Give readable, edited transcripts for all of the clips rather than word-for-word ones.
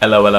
Hello, and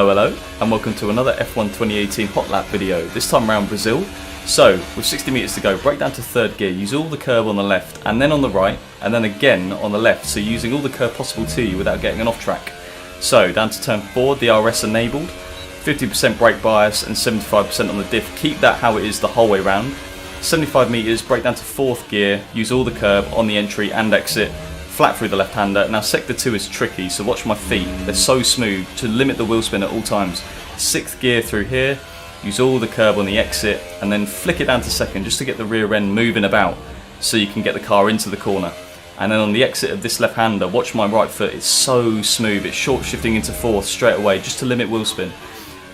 welcome to another F1 2018 Hotlap video, this time around Brazil. So, with 60 metres to go, break down to third gear, use all the curb on the left, and then on the right, and then again on the left, so using all the curb possible to you without getting an off track. So, down to turn 4, DRS enabled, 50% brake bias and 75% on the diff, keep that how it is the whole way round. 75 metres, break down to fourth gear, use all the curb on the entry and exit, flat through the left-hander. Now sector 2 is tricky, so watch my feet, they're so smooth to limit the wheel spin at all times. Sixth gear through here, use all the curb on the exit and then flick it down to second just to get the rear end moving about so you can get the car into the corner. And then on the exit of this left-hander, watch my right foot, it's so smooth, it's short shifting into fourth straight away just to limit wheel spin.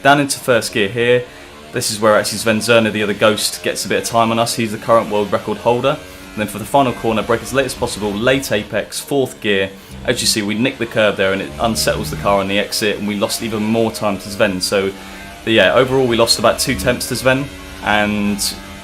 Down into first gear here, this is where actually Sven Zerner, the other ghost, gets a bit of time on us, he's the current world record holder. And then for the final corner, brake as late as possible, late apex, fourth gear. As you see, we nicked the curb there and it unsettles the car on the exit and we lost even more time to Sven. So yeah, overall we lost about 2 tenths to Sven and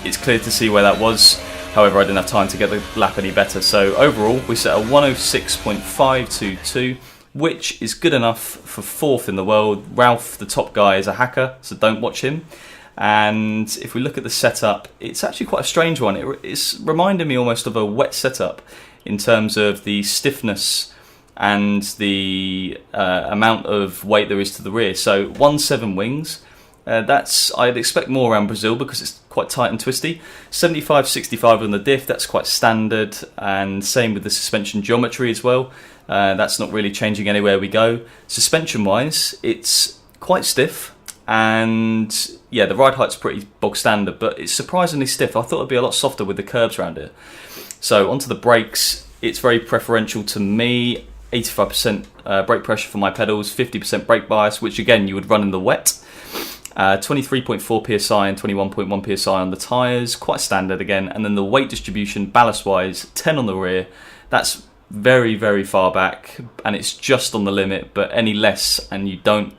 it's clear to see where that was. However, I didn't have time to get the lap any better. So overall, we set a 106.522, which is good enough for fourth in the world. Ralph, the top guy, is a hacker, so don't watch him. And if we look at the setup, it's actually quite a strange one. It's reminding me almost of a wet setup in terms of the stiffness and the amount of weight there is to the rear. So 1.7 wings, I'd expect more around Brazil because it's quite tight and twisty. 75-65 on the diff, that's quite standard, and same with the suspension geometry as well. That's not really changing anywhere we go. Suspension wise, it's quite stiff. And yeah, the ride height's pretty bog standard, but it's surprisingly stiff. I thought it'd be a lot softer with the curbs around it. So onto the brakes, it's very preferential to me. 85% brake pressure for my pedals, 50% brake bias, which again you would run in the wet. 23.4 psi and 21.1 psi on the tyres, quite standard again. And then the weight distribution, ballast wise, 10 on the rear. That's very, very far back, and it's just on the limit. But any less, and you don't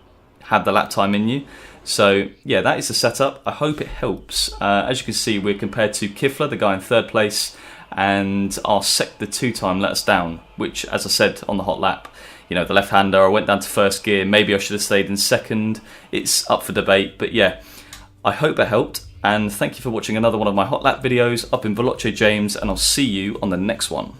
have the lap time in you. So yeah, that is the setup. I hope it helps. As you can see, we're compared to Kifler, the guy in third place, and our sector 2 time let us down, which, as I said on the hot lap, you know, the left-hander, I went down to first gear, maybe I should have stayed in second. It's up for debate, but yeah, I hope it helped, and thank you for watching another one of my hot lap videos up in Veloce James, and I'll see you on the next one.